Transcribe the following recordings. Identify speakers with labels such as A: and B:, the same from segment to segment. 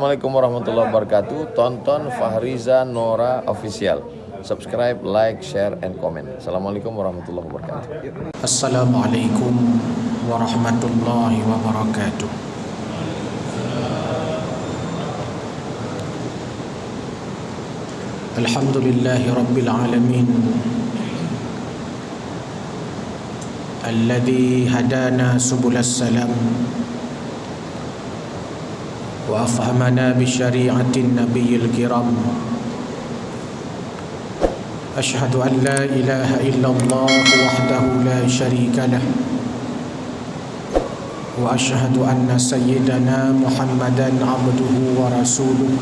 A: Assalamualaikum warahmatullahi wabarakatuh. Tonton Fahriza Nora Official. Subscribe, like, share, and comment. Assalamualaikum warahmatullahi wabarakatuh.
B: Assalamualaikum warahmatullahi wabarakatuh. Alhamdulillahi rabbil alamin, alladhi hadana subulas salam wa afhamana bi syari'atin nabiyil kiram. Ashhadu an la ilaha illallah wahdahu la syarika lah, wa ashhadu anna sayyidana Muhammadan abduhu wa rasuluh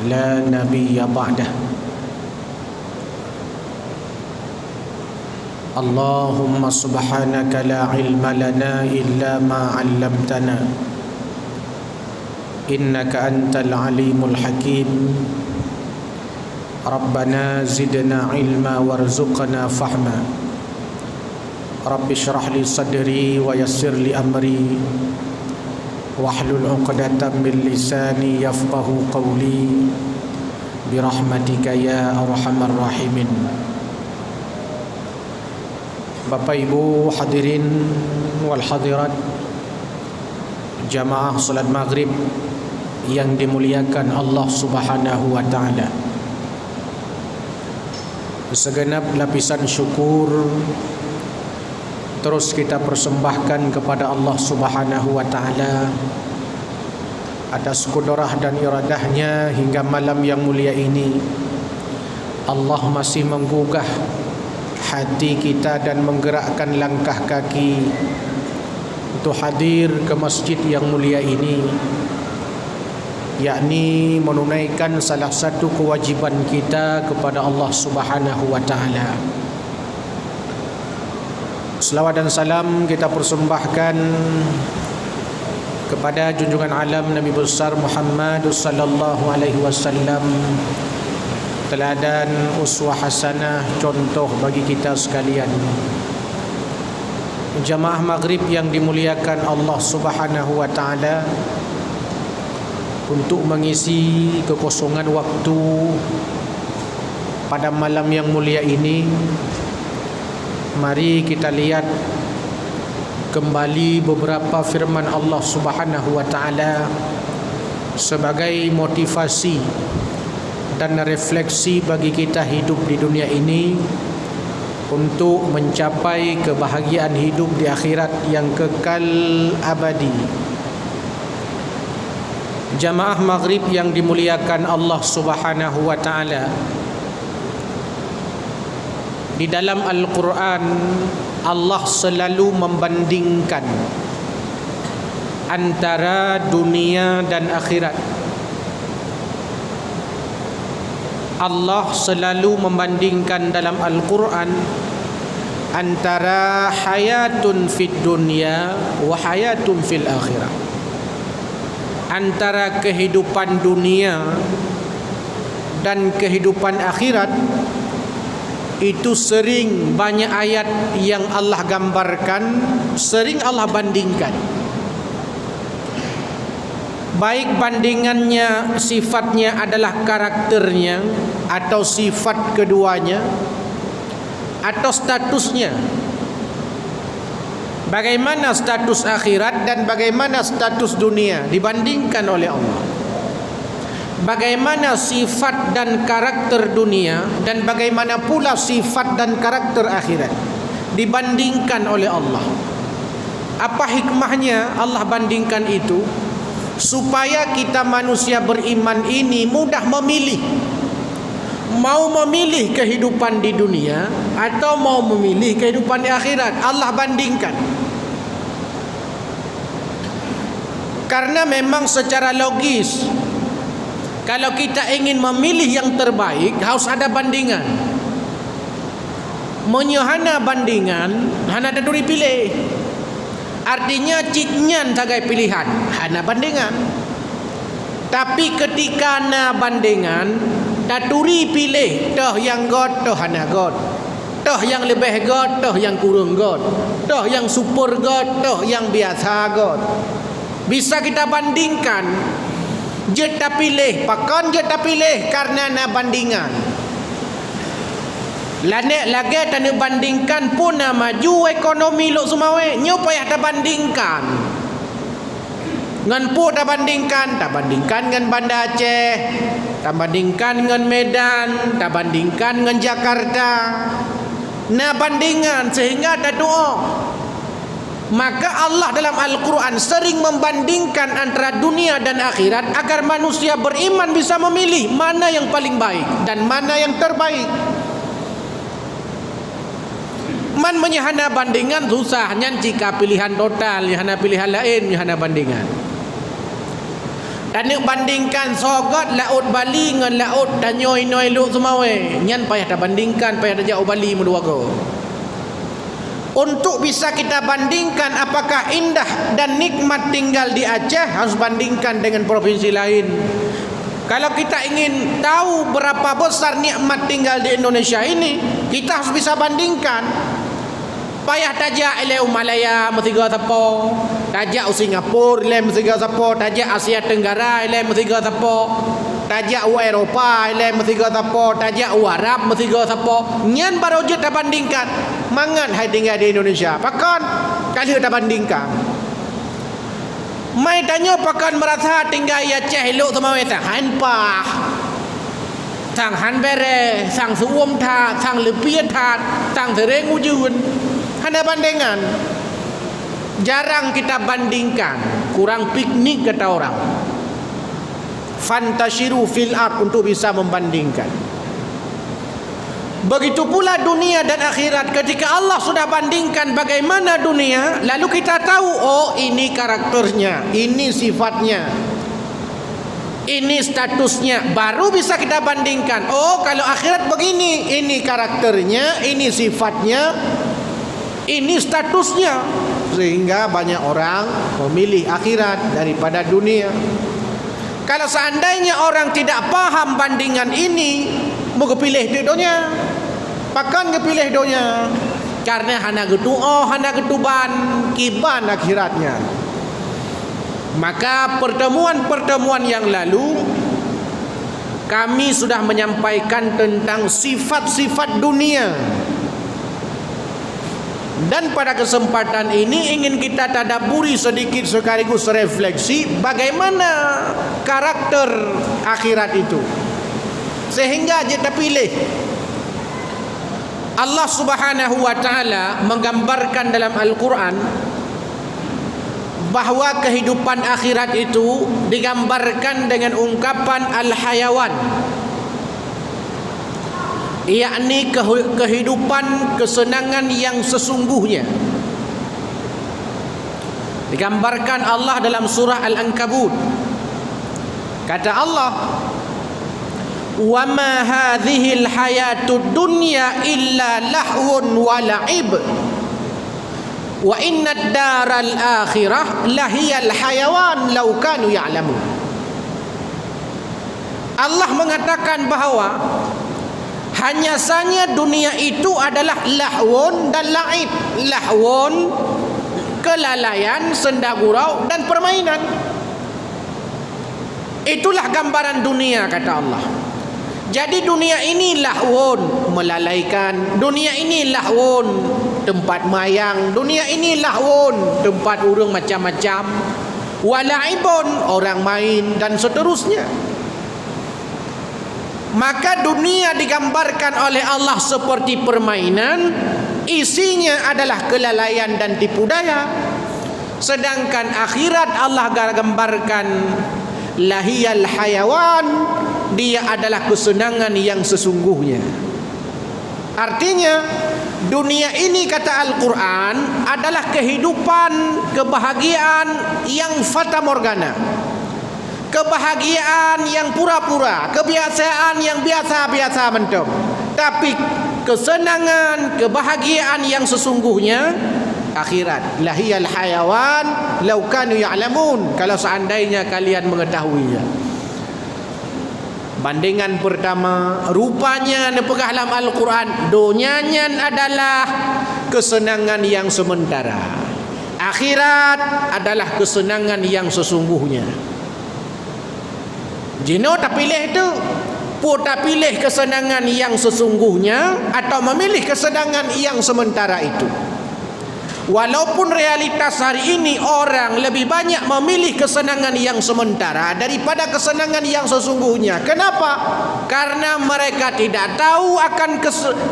B: la nabiyya ba'dah. Allahumma subhanaka la ilma lana illa ma 'allamtana innaka antal alimul hakim. Rabbana zidna ilma warzuqna fahma. Rabbi shrah li sadri wa yassir li amri wahlul 'uqdatam min lisani yafqahu qawli birahmatika ya arhamar rahimin. Bapak Ibu hadirin wal hadirat, jamaah salat maghrib yang dimuliakan Allah Subhanahu wa taala. Segenap lapisan syukur terus kita persembahkan kepada Allah Subhanahu wa taala atas kudrah dan iradahnya hingga malam yang mulia ini Allah masih menggugah hati kita dan menggerakkan langkah kaki untuk hadir ke masjid yang mulia ini, yakni menunaikan salah satu kewajiban kita kepada Allah Subhanahu wa taala. Selawat dan salam kita persembahkan kepada junjungan alam Nabi besar Muhammad sallallahu alaihi wasallam, teladan uswah hasanah, contoh bagi kita sekalian. Jamaah maghrib yang dimuliakan Allah Subhanahu wa taala, untuk mengisi kekosongan waktu pada malam yang mulia ini, mari kita lihat kembali beberapa firman Allah Subhanahu wa taala sebagai motivasi dan refleksi bagi kita hidup di dunia ini untuk mencapai kebahagiaan hidup di akhirat yang kekal abadi. Jamaah maghrib yang dimuliakan Allah Subhanahu wa taala, di dalam Al-Quran Allah selalu membandingkan antara dunia dan akhirat. Allah selalu membandingkan dalam Al-Quran antara hayatun fid dunya wa hayatun fil akhirah, antara kehidupan dunia dan kehidupan akhirat. Itu sering banyak ayat yang Allah gambarkan, sering Allah bandingkan. Baik bandingannya sifatnya adalah karakternya atau sifat keduanya atau statusnya. Bagaimana status akhirat dan bagaimana status dunia dibandingkan oleh Allah. Bagaimana sifat dan karakter dunia dan bagaimana pula sifat dan karakter akhirat dibandingkan oleh Allah. Apa hikmahnya Allah bandingkan itu? Supaya kita manusia beriman ini mudah memilih, mau memilih kehidupan di dunia atau mau memilih kehidupan di akhirat. Allah bandingkan. Karena memang secara logis, kalau kita ingin memilih yang terbaik harus ada bandingan. Menyahana bandingan, hana ada duri pilih. Artinya ciknyan sebagai pilihan, hana bandingan. Tapi ketika na bandingan, daturi pilih, toh yang god, toh hana god. Toh yang lebih god, toh yang kurang god. Toh yang super god, toh yang biasa god. bisa kita bandingkan. Je tak pilih, pakan je tak pilih karena na bandingan. Lanek lagi tak nak bandingkan pun na maju ekonomi lok sumawe. Nyo payah tak bandingkan. Ngan pu tak bandingkan dengan Banda Aceh, tak bandingkan dengan Medan, tak bandingkan dengan Jakarta. Na bandingan sehingga tak doa. Maka Allah dalam Al-Quran sering membandingkan antara dunia dan akhirat agar manusia beriman bisa memilih mana yang paling baik dan mana yang terbaik. Man menyahana bandingan susahnya jika pilihan total, nyahana pilihan lain, nyahana bandingan. Dan nak bandingkan sogot laut Bali dengan laut Danyoy Noi Luk Sumawe, nyan payah tak bandingkan, payah tak jauh Bali mudua go. Untuk bisa kita bandingkan apakah indah dan nikmat tinggal di Aceh, harus bandingkan dengan provinsi lain. Kalau kita ingin tahu berapa besar nikmat tinggal di Indonesia ini, kita harus bisa bandingkan. Payah tajak ile Malaya mestiga sapo, tajak Singapura ile mestiga sapo, tajak Asia Tenggara ile mestiga sapo, tajak Eropah ile mestiga sapo, tajak Arab mestiga sapo. Nyan baru je tak bandingkan. Mangan hai tinggal di Indonesia. Pakan kali tak bandingkan. Mai tanya pakan merasa tinggal ya Aceh elok sama weta hanpah. Sang hanbere, sang suwom tha, sang lepien tha, sang sereng ujun. Hana bandingan. Jarang kita bandingkan, kurang piknik kata orang. Fantashiru fil ard untuk bisa membandingkan. Begitu pula dunia dan akhirat. Ketika Allah sudah bandingkan bagaimana dunia, lalu kita tahu, oh ini karakternya, ini sifatnya, ini statusnya, baru bisa kita bandingkan. Oh kalau akhirat begini, ini karakternya, ini sifatnya, ini statusnya. Sehingga banyak orang memilih akhirat daripada dunia. Kalau seandainya orang tidak paham bandingan ini, mau kepilih di dunia, pakan kepilih dunia, karena hana getuo, hana getuban, kiban akhiratnya. Maka pertemuan-pertemuan yang lalu kami sudah menyampaikan tentang sifat-sifat dunia. Dan pada kesempatan ini ingin kita tadabburi sedikit sekaligus refleksi bagaimana karakter akhirat itu. Sehingga kita pilih. Allah Subhanahu wa taala menggambarkan dalam Al-Quran bahwa kehidupan akhirat itu digambarkan dengan ungkapan al-hayawan, yakni kehidupan kesenangan yang sesungguhnya. Digambarkan Allah dalam surah Al-Ankabut. Kata Allah, wa ma hadhil hayatud dunya illa lahwun wa la'ib wa innad daral akhirah lahiyal hayawan law kanu ya'lamun. Allah mengatakan bahawa hanya saja dunia itu adalah lahwun dan la'ib. Lahwun, kelalaian, senda gurau dan permainan. Itulah gambaran dunia, kata Allah. Jadi dunia ini lahwun, melalaikan. Dunia ini lahwun, tempat mayang. Dunia ini lahwun, tempat urang macam-macam. Wala'ibun, orang main dan seterusnya. Maka dunia digambarkan oleh Allah seperti permainan, isinya adalah kelalaian dan tipu daya. Sedangkan akhirat Allah gambarkan lahiyal hayawan, dia adalah kesenangan yang sesungguhnya. Artinya dunia ini, kata Al-Quran, adalah kehidupan kebahagiaan yang fata morgana, kebahagiaan yang pura-pura, kebiasaan yang biasa-biasa mentok. Tapi kesenangan, kebahagiaan yang sesungguhnya akhirat. Lahiyal hayawan law kanu ya'lamun, kalau seandainya kalian mengetahuinya. Bandingan pertama, rupanya nepegah dalam Al-Quran, dunianya adalah kesenangan yang sementara. akhirat adalah kesenangan yang sesungguhnya. Jino tak pilih tu, pun tak pilih kesenangan yang sesungguhnya atau memilih kesenangan yang sementara itu. Walaupun realitas hari ini orang lebih banyak memilih kesenangan yang sementara daripada kesenangan yang sesungguhnya. Kenapa? Karena mereka tidak tahu akan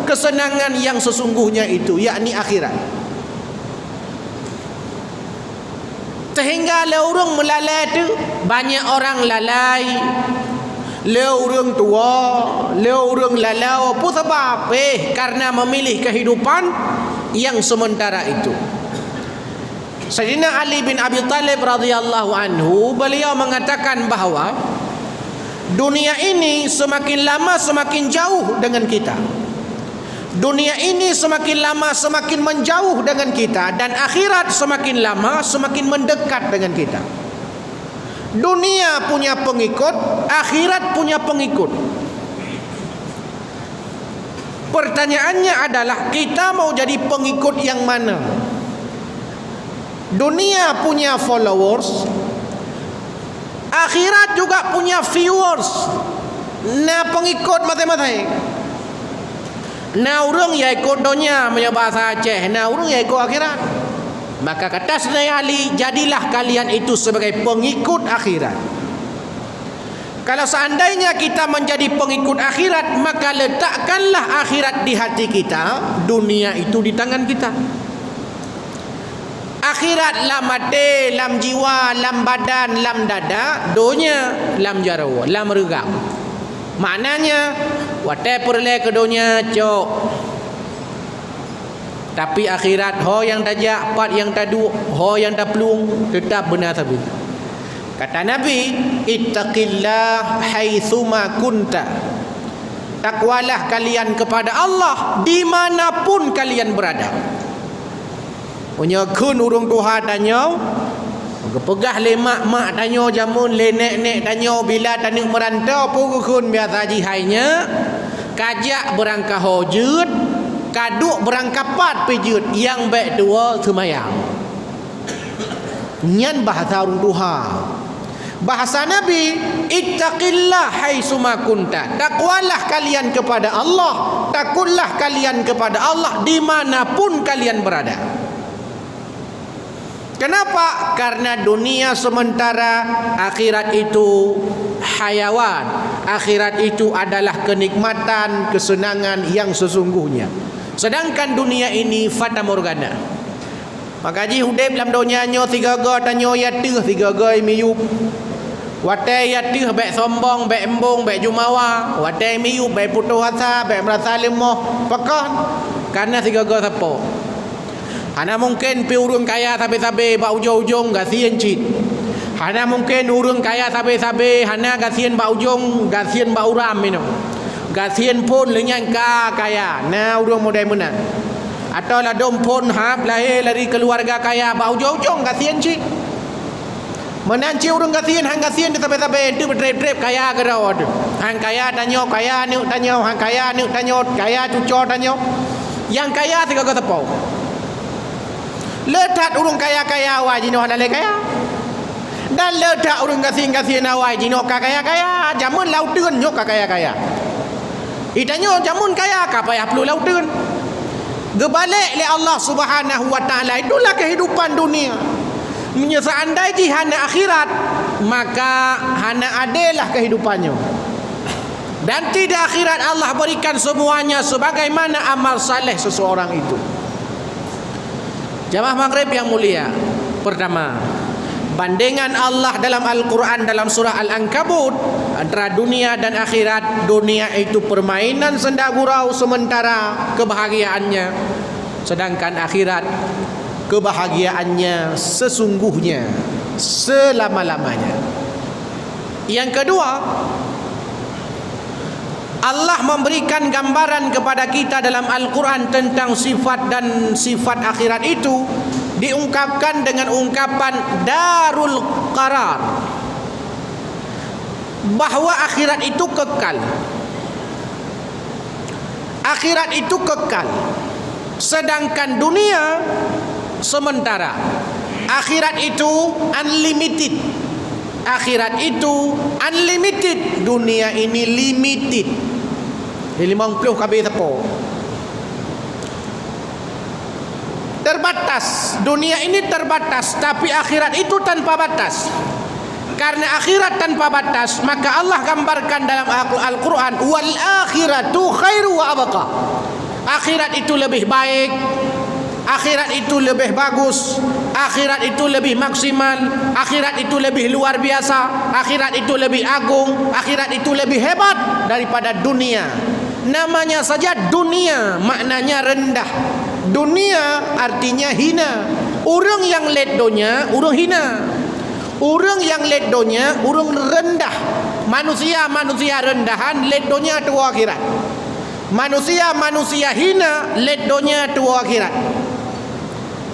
B: kesenangan yang sesungguhnya itu, yakni akhirat. Sehingga orang melalai tu, banyak orang lalai. Orang tua, orang lalau pun sebab karena memilih kehidupan yang sementara itu. Sayyidina Ali bin Abi Thalib radhiyallahu anhu, beliau mengatakan bahawa dunia ini semakin lama semakin jauh dengan kita. Dunia ini semakin lama semakin menjauh dengan kita, dan akhirat semakin lama semakin mendekat dengan kita. Dunia punya pengikut, akhirat punya pengikut. Pertanyaannya adalah kita mau jadi pengikut yang mana? Dunia punya followers, akhirat juga punya viewers. Nah, pengikut masing-masing. Nah, orang yang ikut dunia punya bahasa Aceh, nah orang yang ikut akhirat. Maka kata Sayyidina Ali, jadilah kalian itu sebagai pengikut akhirat. Kalau seandainya kita menjadi pengikut akhirat, maka letakkanlah akhirat di hati kita, dunia itu di tangan kita. Akhirat lam hati, lam jiwa, lam badan, lam dada, dunia lam jarawa, lam regam. Maknanya watai perle ke dunia cok, tapi akhirat ho yang tajak, pat yang tadu, ho yang tak pelung, tetap benar sabi. Kata Nabi, ittaqillah haitsuma kunta. Takwalah kalian kepada Allah dimanapun kalian berada. Punya kun urung Tuhan tanya, pegah le mak tanya jamun, le nek tanya bila tanya merantau pun kun biasa jihainya, kajak berangkah hojud, kaduk berangkapat pejud, yang baik dua semayang. Nyan bahasa urung Tuhan. Bahasa Nabi, ittaqillah haitsuma kunta. Takwalah kalian kepada Allah, takutlah kalian kepada Allah dimanapun kalian berada. Kenapa? Karena dunia sementara, akhirat itu hayawan. Akhirat itu adalah kenikmatan, kesenangan yang sesungguhnya. Sedangkan dunia ini fata morgana. Maka ji hudib dalam dunia nyo tiga ga tanyo yatih, tiga ga miyup. Watai yatih baik sombong, baik embung, baik jumawa. Watai miyup baik putus asa, baik merasa lemah. Pakah? Karena tiga ga siapa? Hana mungkin pi urang kaya sabe-sabe ba ujung-ujung gasien cit. Hana mungkin urang kaya sabe-sabe hana gasien ba ujung, gasien ba uram mino. Gasien pun lenyan ka kaya. Nah urang modai menang. Atau lah dom pun hap lahir dari keluarga kaya ba ujung-ujung gasien cit. Menanci urang gasien hang gasien sabe-sabe tu bertrep-trep kaya ke rawat. Hang kaya tanyo kaya ni tanyo, hang kaya ni tanyo, kaya cuco tanyo. Yang kaya tiga ga tepau. Letak urung kaya-kaya awak jino halal kaya. Dan letak urung gasing-gasing awak jino kaya-kaya. Jamun lautun nyok kaya-kaya. Itanyo jamun kaya ka payah perlu lautun. Gebalik le Allah Subhanahu wa taala, itulah kehidupan dunia. Seandainya jihana akhirat, maka hana adalah kehidupannya. Dan tidak akhirat Allah berikan semuanya sebagaimana amal saleh seseorang itu. Jamaah maghrib yang mulia, pertama, bandingan Allah dalam Al-Quran dalam surah Al-Ankabut antara dunia dan akhirat. Dunia itu permainan senda gurau sementara kebahagiaannya, sedangkan akhirat kebahagiaannya sesungguhnya selama-lamanya. Yang kedua, Allah memberikan gambaran kepada kita dalam Al-Quran tentang sifat dan sifat akhirat itu diungkapkan dengan ungkapan darul qarar, bahwa akhirat itu kekal. Akhirat itu kekal, sedangkan dunia sementara. Akhirat itu unlimited. Akhirat itu unlimited. Dunia ini limited. 50 kabeh tepo. Terbatas. Dunia ini terbatas, tapi akhirat itu tanpa batas. Karena akhirat tanpa batas, maka Allah gambarkan dalam Al-Quran, wal akhiratu khairu wa abqa. Akhirat itu lebih baik, akhirat itu lebih bagus, akhirat itu lebih maksimal, akhirat itu lebih luar biasa, akhirat itu lebih agung, akhirat itu lebih hebat daripada dunia. Namanya saja dunia, maknanya rendah. Dunia artinya hina. Orang yang ledonya, orang hina. Orang yang ledonya, orang rendah. Manusia rendahan, ledonya tua akhirat. Manusia hina, ledonya tua akhirat.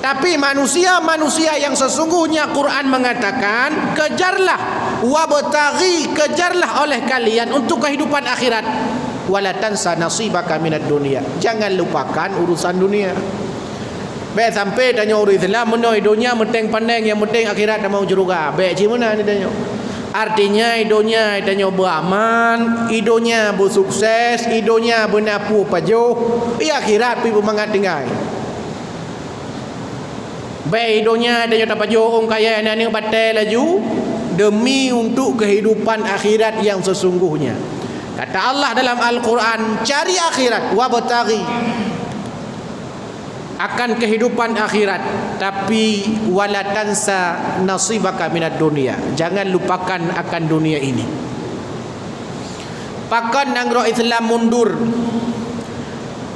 B: Tapi manusia yang sesungguhnya, Quran mengatakan, kejarlah, wabtaghi, kejarlah oleh kalian untuk kehidupan akhirat. Wala tansa nasibaka minad dunia. Jangan lupakan urusan dunia. Baik sampai tanya orang Islam menoi dunia menteng pandang, yang penting akhirat dah mau juga. Baik cimana ni tanya. Artinya idonya tanya beramal, idonya bersukses, idonya bernapu pajuh, akhirat pi bermangat tinggal. Baik idonya tanya tak pajuh orang kaya ni batal laju demi untuk kehidupan akhirat yang sesungguhnya. Kata Allah dalam Al-Quran, cari akhirat wabtaghi, akan kehidupan akhirat, tapi wala tansa nasibaka minad dunia. Jangan lupakan akan dunia ini. Pakan nangro Islam mundur.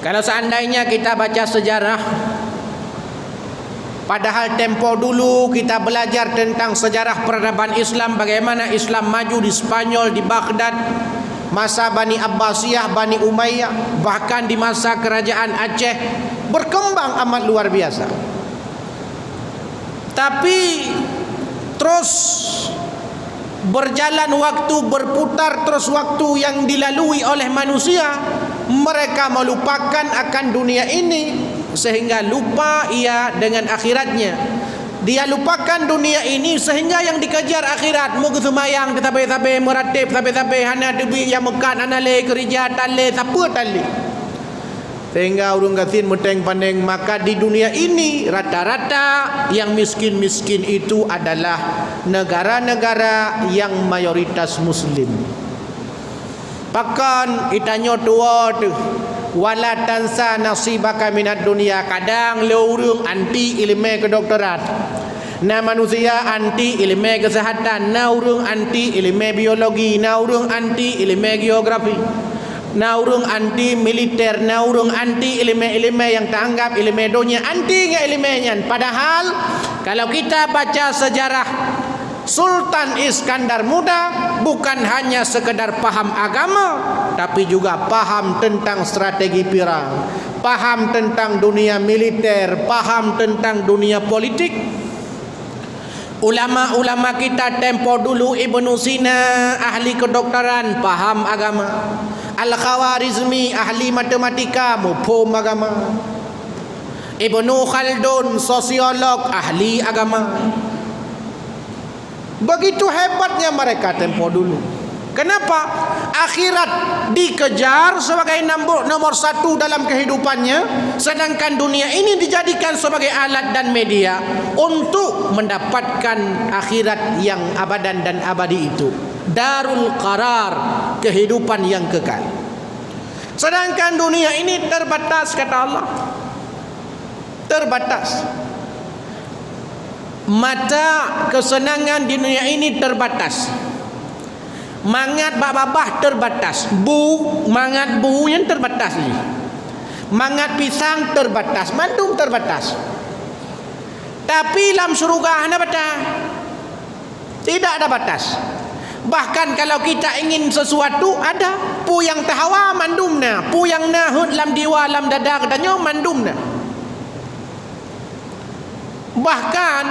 B: Kalau seandainya kita baca sejarah, padahal tempo dulu kita belajar tentang sejarah peradaban Islam, bagaimana Islam maju di Spanyol, di Baghdad, masa Bani Abbasiyah, Bani Umayyah, bahkan di masa kerajaan Aceh, berkembang amat luar biasa. Tapi terus berjalan waktu, berputar terus waktu yang dilalui oleh manusia, mereka melupakan akan dunia ini sehingga lupa ia dengan akhiratnya. Dia lupakan dunia ini sehingga yang dikejar akhirat. Muka semayang tetapi meratib tetapi hana debi yang mekat anale kerja tale siapa tale. Sehingga urung gatin meteng pandeng, maka di dunia ini rata-rata yang miskin-miskin itu adalah negara-negara yang mayoritas muslim. Pakan itanyo tua tu wala tansa nasibaka minad dunia. Kadang lorong anti ilmu kedokteran, na manusia anti ilmu kesehatan, na urung anti ilmu biologi, na urung anti ilmu geografi, na urung anti militer, na urung anti ilmu-ilmu yang teranggap ilmu dunia, anti ilmunya. Padahal kalau kita baca sejarah Sultan Iskandar Muda, bukan hanya sekedar paham agama, tapi juga paham tentang strategi perang, paham tentang dunia militer, paham tentang dunia politik. Ulama-ulama kita tempo dulu, Ibnu Sina ahli kedokteran, paham agama. Al-Khawarizmi ahli matematika, mufhum agama. Ibnu Khaldun sosiolog, ahli agama. Begitu hebatnya mereka tempo dulu. Kenapa? Akhirat dikejar sebagai nomor satu dalam kehidupannya, sedangkan dunia ini dijadikan sebagai alat dan media untuk mendapatkan akhirat yang abadan dan abadi itu. Darul qarar, kehidupan yang kekal. Sedangkan dunia ini terbatas, kata Allah. Terbatas. Mata kesenangan di dunia ini terbatas. Mangat babah terbatas. Mangat bu yang terbatas ni. Mangat pisang terbatas, mandum terbatas. Tapi dalam surga ada batas. Tidak ada batas. Bahkan kalau kita ingin sesuatu, ada pu yang tahawa mandumna, pu yang nahud lam diwa lam dada katanya mandumna. Bahkan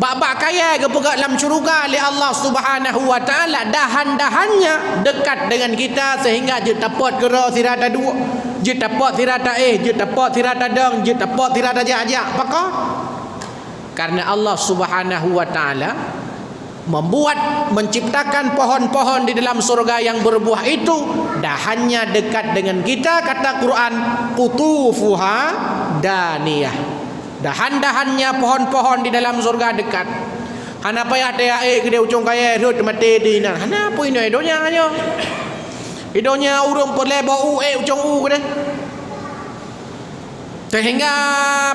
B: bak kaya ke pegak dalam syurga oleh Allah Subhanahu wa taala, dahan-dahannya dekat dengan kita sehingga je dapat kira sirata dua, je dapat sirata je dapat sirata dang, je dapat sirata ajak. Apakah Karena Allah Subhanahu wa taala menciptakan pohon-pohon di dalam surga yang berbuah itu dahannya dekat dengan kita, kata Quran, qutufuha daniyah. Dahan-dahannya pohon-pohon di dalam surga dekat. Hana payah dia gede ucung kaya rut mati di nan. Hana apa ini idonya ayo. Idonya urung perlebo ucung gede. Sehingga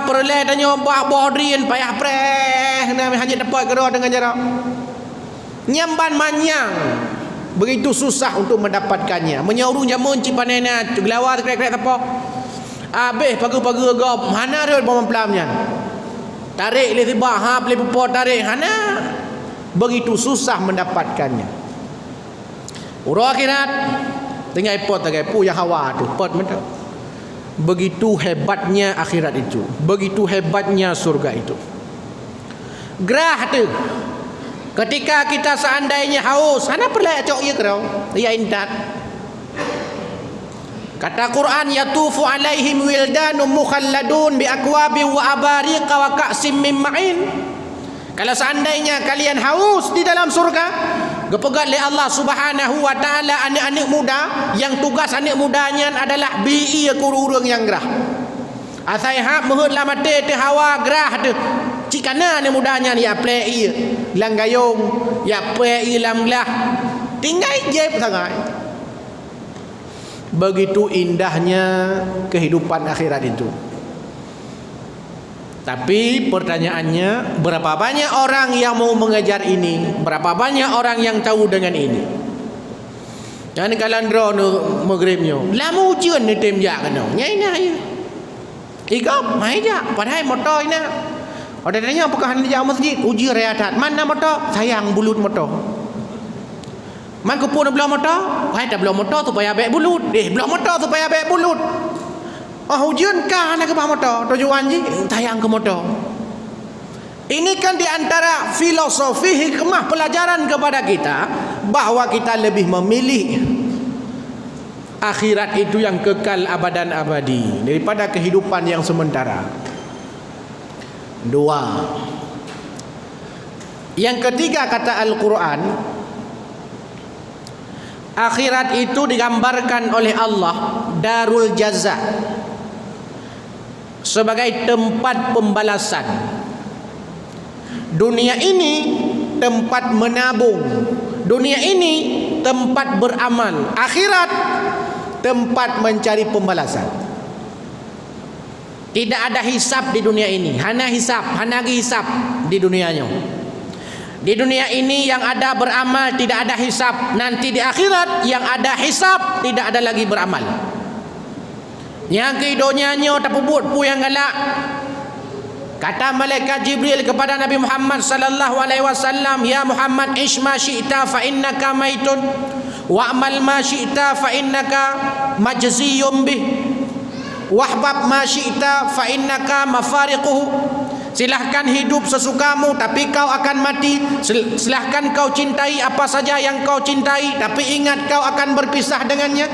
B: perle tanya buah drin payah preh hanya dapat kedua dengan jarak. Nyamban manyang begitu susah untuk mendapatkannya. Menyauru jamun cipanena gelawar krek-krek apa. Habis pagi-pagi gop mana ada pempelamnya. Tarik le tiba ha beli pupot tarik hana. Begitu susah mendapatkannya. Urang akhirat tinggal pot tagai pu yang hawa tu pot mendak. Begitu hebatnya akhirat itu, begitu hebatnya surga itu. Gerah tu. Ketika kita seandainya haus, hana perlu cok ya kerau, ya indat. Kata Quran, yatufu alaihim wildanun mukhalladun bi akwabin wa abariqa wa ka'sim min ma'in. Kalau seandainya kalian haus di dalam surga, gepegat oleh Allah Subhanahu wa taala anak-anak muda yang tugas anak mudanya adalah bi kururung yang gerah. Asai hak mehut la mate te hawa gerah tu. Cikana ni mudanya ni aplei lang gayung ya plei lam lah tinggal je sangat. Begitu indahnya kehidupan akhirat itu. Tapi pertanyaannya, berapa banyak orang yang mau mengejar ini? Berapa banyak orang yang tahu dengan ini? Jangan kalandro nu maghribnya. Lamu ujian ni tem jak kena. Nyai na ya. Ikap mai jak padahal motor ina. Ada tanya apakah anda jauh masjid? Uji readat. Mana motor? Sayang bulut motor. Man kupun belah motor? Wahai tak belah motor supaya baik bulut. Belah motor supaya baik bulut. Oh ujian kah nak ke belah motor? Tujuan je sayang ke motor. Ini kan di antara filosofi hikmah pelajaran kepada kita bahawa kita lebih memilih akhirat itu yang kekal abadan abadi daripada kehidupan yang sementara. Dua. Yang ketiga kata Al-Quran, akhirat itu digambarkan oleh Allah darul jaza, sebagai tempat pembalasan. Dunia ini tempat menabung, dunia ini tempat beramal, akhirat tempat mencari pembalasan. Tidak ada hisab di dunia ini. Hana hisab, hana lagi hisab di dunianya. Di dunia ini yang ada beramal, tidak ada hisab. Nanti di akhirat yang ada hisab, tidak ada lagi beramal. Yang kedonyanya tapubut pu yang galak. Kata malaikat Jibril kepada Nabi Muhammad sallallahu alaihi wasallam, "Ya Muhammad, ish ma syi'ta fa innaka maitun wa amal ma syi'ta fa innaka majziyun bih. Wahbab ma syi'ta fa innaka mafariquhu." Silahkan hidup sesukamu tapi kau akan mati. Silahkan kau cintai apa saja yang kau cintai, tapi ingat kau akan berpisah dengannya.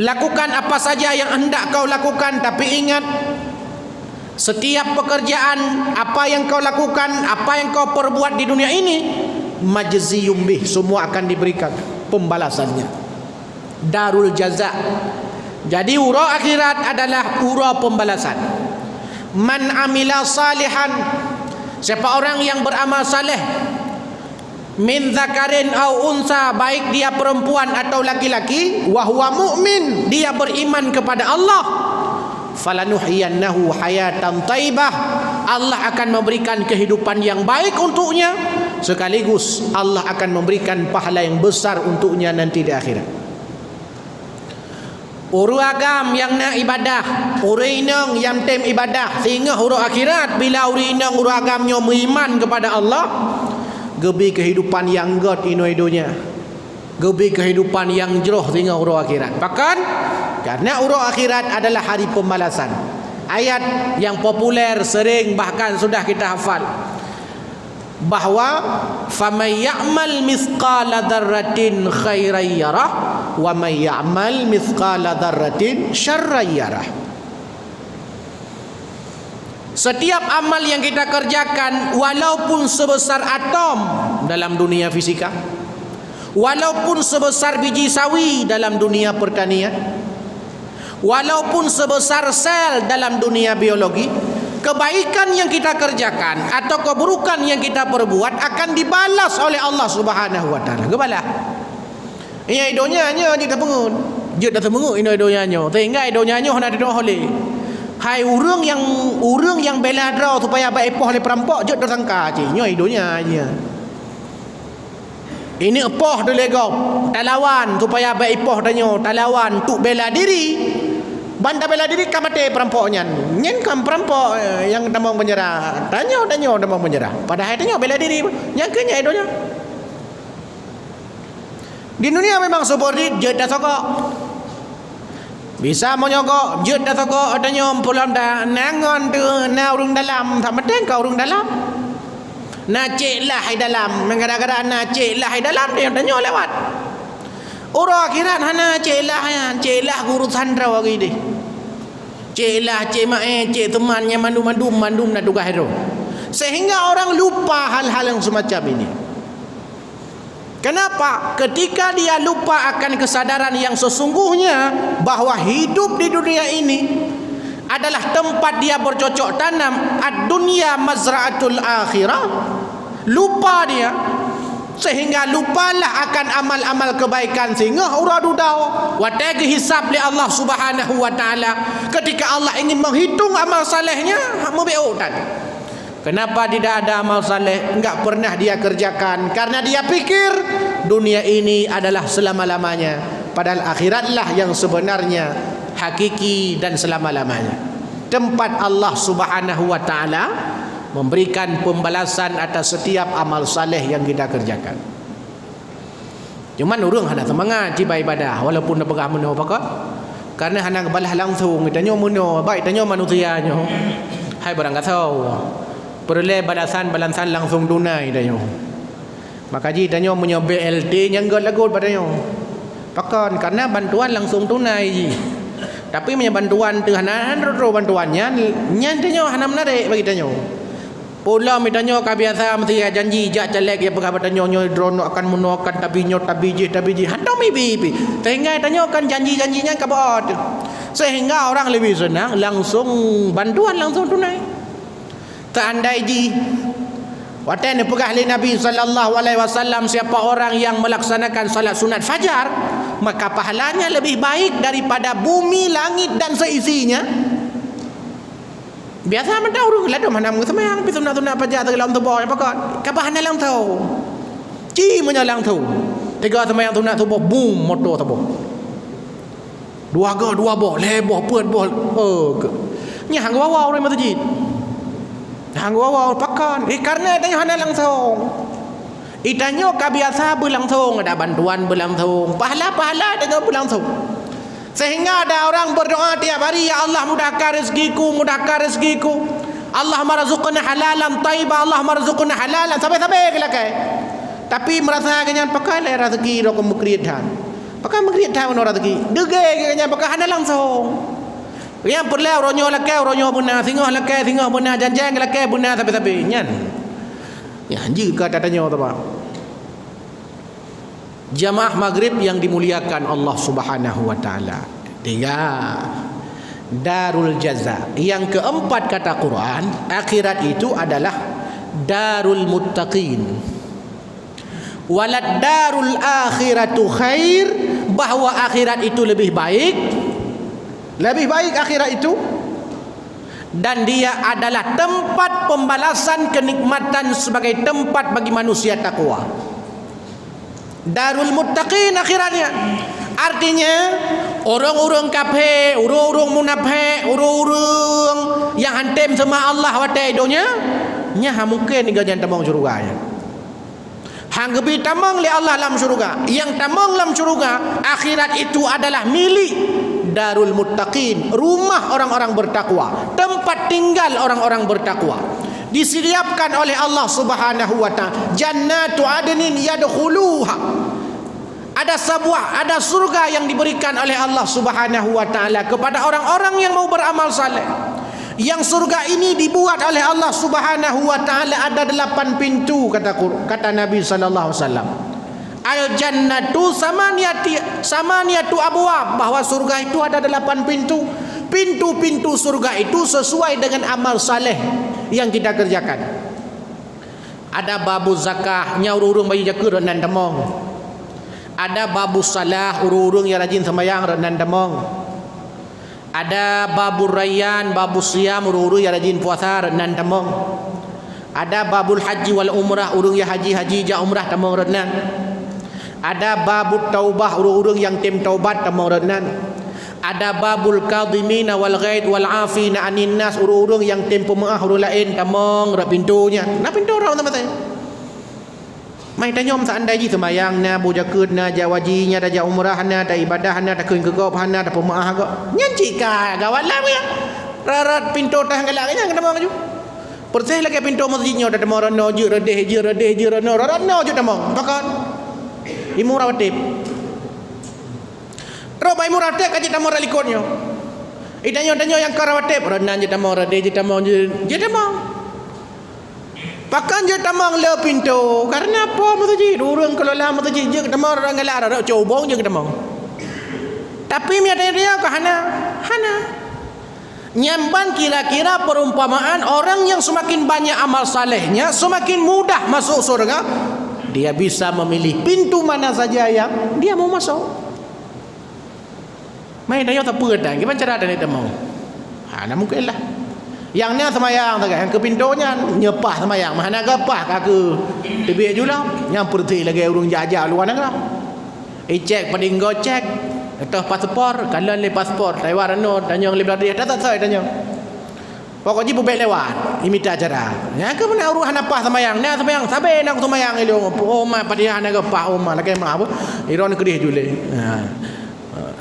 B: Lakukan apa saja yang hendak kau lakukan, tapi ingat setiap pekerjaan, apa yang kau lakukan, apa yang kau perbuat di dunia ini, majziyum bih, semua akan diberikan pembalasannya. Darul jaza. Jadi ura akhirat adalah ura pembalasan. Man amila salihan, siapa orang yang beramal saleh, min zakarin au unsa, baik dia perempuan atau laki-laki, wa huwa mu'min, dia beriman kepada Allah, falanuhyiyannahu hayatan thayyibah, Allah akan memberikan kehidupan yang baik untuknya, sekaligus Allah akan memberikan pahala yang besar untuknya nanti di akhirat. Uru agam yang nak ibadah, uru inang yang tem ibadah, sehingga uru akhirat bila uru inang uru agamnya beriman kepada Allah, gebi kehidupan yang god inoidonya, gebi kehidupan yang jeroh sehingga uru akhirat. Bahkan karena uru akhirat adalah hari pembalasan. Ayat yang populer sering bahkan sudah kita hafal bahawa faman ya'mal mithqala dzarratin khairan yarah wa man ya'mal mithqala dzarratin syarran yarah. Setiap amal yang kita kerjakan, walaupun sebesar atom dalam dunia fisika, walaupun sebesar biji sawi dalam dunia pertanian, walaupun sebesar sel dalam dunia biologi, kebaikan yang kita kerjakan atau keburukan yang kita perbuat akan dibalas oleh Allah Subhanahu wa taala. Kebalah. Ini idonya nya dia tak pengut. Dia dah temengut ini idonya nya. Sehingga idonya nya nak doa oleh. Hai urang yang bela draw supaya baik epoh oleh perampok, dia dah sangka je. Nya idonya aja. Ini epoh dia legau. Talawan supaya baik epoh danyo, talawan untuk bela diri. Banda bela diri kan mati perampoknya. Nyen kan perampok yang damang penjara. Danyo damang penjara. Padahal danyo bela diri. Nyangkanya idonya. Di dunia memang seperti jet dah sokok. Bisa menyokok jet dah sokok adanya pulang dah nangon tu na urung dalam tak medeng kau urung dalam. Na cek lah di dalam. Kadang-kadang na cek lah di dalam dia tanya lewat. Orang akhirat hana cek lah guru sandra wagi dia. Cek lah cek mae cek temannya mandum nak tugas hero. Sehingga orang lupa hal-hal yang semacam ini. Kenapa? Ketika dia lupa akan kesadaran yang sesungguhnya bahwa hidup di dunia ini adalah tempat dia bercocok tanam, ad-dunya mazra'atul akhirah, lupa dia, sehingga lupalah akan amal-amal kebaikan, sehingga uradu dau watagi hisab li Allah Subhanahu wa taala. Ketika Allah ingin menghitung amal salehnya, membeotan. Kenapa tidak ada amal saleh? Enggak pernah dia kerjakan karena dia pikir dunia ini adalah selama-lamanya, padahal akhiratlah yang sebenarnya hakiki dan selama-lamanya. Tempat Allah Subhanahu wa taala memberikan pembalasan atas setiap amal saleh yang kita kerjakan. Cuman urang hana semangat cibai ibadah walaupun dah pegah meno pakak. Karena hana balas langsung ditanya meno, baik tanya manusianya. Hai barang tahu. Peroleh balasan langsung tunai tanya. Maka ji tanya punya BLT nyanggut lagu padanya. Pakan karena bantuan langsung tunai ji. Tapi punya bantuan tu hana bantuannya nyan tanya hana menarik bagi tanya. Pula mitanya ka biasa mesti janji jak celek ya pegah bertanya nyo drono akan menuakan tapi ji handa mibi. Sehingga tanya kan janji-janjinya ka baot. Sehingga orang lebih senang langsung bantuan langsung tunai. Seandai ji watan pegah li Nabi sallallahu alaihi wasallam, siapa orang yang melaksanakan salat sunat fajar maka pahalanya lebih baik daripada bumi, langit dan seisinya. Biasa man tahu lah dah mana sembahyang pi sunat fajar dalam tubuh apa kau kabahana lang tahu. Ci menyalang tahu. Tiga sembahyang sunat tubuh boom motor tubuh. Dua boh leboh puat boh. Nya hang wawa orang masjid. Hang wawa pakan karena tanya hana langsung. Itanya kabiasa berlangsung, ada bantuan berlangsung, pahala dengan berlangsung. Sehingga ada orang berdoa tiap hari, ya Allah mudahkan rezekiku. Allah marzuqna halalan thayyibah, Allah marzuqna halalan sampai kelakai. Tapi merasa kenyan pakai lah rezeki rok mukridan. Pakai mukridan ono rezeki. Dege kenyan pakai hana langsung. Yang perlu ronyo lakai ronyo benar, singoh benar, janjang lakai benar tapi nyan. Ya jika tanya apa? Jamaah maghrib yang dimuliakan Allah Subhanahu wa taala. 3. Darul jaza. Yang keempat kata Quran, akhirat itu adalah darul muttaqin. Walad darul akhiratu khair, bahwa akhirat itu lebih baik akhirat itu, dan dia adalah tempat pembalasan kenikmatan sebagai tempat bagi manusia takwa. Darul muttaqin akhiratnya, artinya orang-orang kafir, orang-orang munafik, orang-orang yang hantem sama Allah watai donya nya mungkin digajan tamang syurga ya. Hang gebi tamang li Allah dalam syurga. Yang tamang dalam syurga, akhirat itu adalah milik darul muttaqin, rumah orang-orang bertakwa, tempat tinggal orang-orang bertakwa. Disediakan oleh Allah Subhanahu wa taala jannatu adnin yadkhuluha. Ada surga yang diberikan oleh Allah Subhanahu wa taala kepada orang-orang yang mau beramal saleh. Yang surga ini dibuat oleh Allah Subhanahu wa taala ada 8 pintu, kata Nabi sallallahu alaihi wasallam. Al jannatu samaniyatu abwab, bahwa surga itu ada 8 pintu. Pintu-pintu surga itu sesuai dengan amal saleh yang kita kerjakan. Ada babu zakahnya, urung-urung bagi jaga dan demong. Ada babu salah, urung-urung yang rajin sembahyang dan demong. Ada babul rayyan, babu siyam, urung-urung yang rajin puasa dan demong. Ada babul haji wal umrah, urung yang haji ja umrah demong renan. Ada babul taubah, urung-urung yang tim taubat demong renan. Ada babul kadhimina wal ghaid wal afina anin nas, urung-urung yang tim pemaaf urung lain demong ra pintunya. Nah pintu orang teman-teman. Mai tanyom seandainya sembahyang na, bujakut na, jawajinya, dah umrah na, dah ibadah na, dah kuin kegop na, dah pemaah kok. Nyanci ka gawat lah ya. Rarat pintu tah galaknya kena mong ju. Percaya lagi pintu masjidnya dah demor no ju redeh no rarat no ju demong. Pakon. Imu rawatip. Roba imu rawatip kaji demor likonnya. Idanyo yang karawatip renan ju demor redeh ju demong. Pakan je tamang le pintu. Karena apa masjid? Urang kalau lah masjid je tamang orang galak dak cobong je tamang. Tapi miada dia ke hana. Nyamban kira-kira perumpamaan orang yang semakin banyak amal salehnya, semakin mudah masuk surga. Dia bisa memilih pintu mana saja yang dia mau masuk. Mai dah tak pedang. Gimana cara dia tamang? Hana mungkinlah. Yang ni semayang tak, yang ke pintunya nyepah semayang, mana gapah kaku tebik jula yang perti lagi urung jajah luar negara. Cek paling go cek atau paspor, kalau le paspor Taiwan no tanya le berada tak saya tanya. Pokoknya bubek lewat imita acara. Ya ke mana urung hana pah semayang, ni semayang sabe nak semayang elong. Oh ma padiah hana gapah, oh ma lagi ma apa? Iron kedih jule.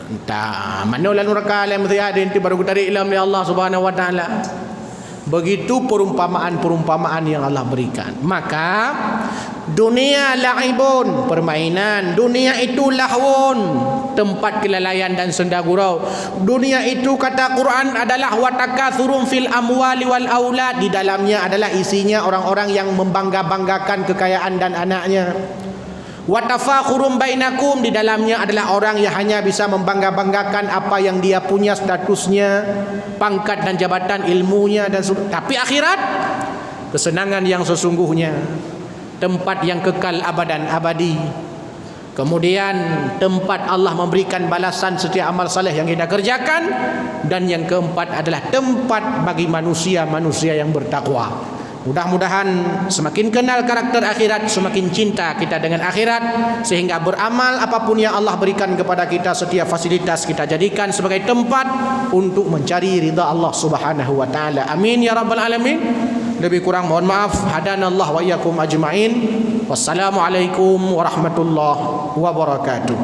B: Entah mana lalu rakal yang mesti ada nanti baru kita tarik ilmu dari Allah Subhanahu wa taala. Begitu perumpamaan yang Allah berikan. Maka dunia la'ibun, permainan. Dunia itu lahwun, tempat kelalaian dan senda gurau. Dunia itu kata Quran adalah watakathurun fil amwali wal aulad. Di dalamnya adalah isinya orang-orang yang membangga-banggakan kekayaan dan anaknya. Watafakhurum bainakum, di dalamnya adalah orang yang hanya bisa membangga-banggakan apa yang dia punya, statusnya, pangkat dan jabatan, ilmunya dan tapi akhirat kesenangan yang sesungguhnya, tempat yang kekal abadan abadi. Kemudian tempat Allah memberikan balasan setiap amal saleh yang kita kerjakan, dan yang keempat adalah tempat bagi manusia yang bertakwa. Mudah-mudahan semakin kenal karakter akhirat, semakin cinta kita dengan akhirat, sehingga beramal apapun yang Allah berikan kepada kita, setiap fasilitas kita jadikan sebagai tempat untuk mencari ridha Allah Subhanahu wa taala. Amin ya rabbal alamin. Lebih kurang mohon maaf. Hadanallah wa iyyakum ajmain. Wassalamualaikum warahmatullahi wabarakatuh.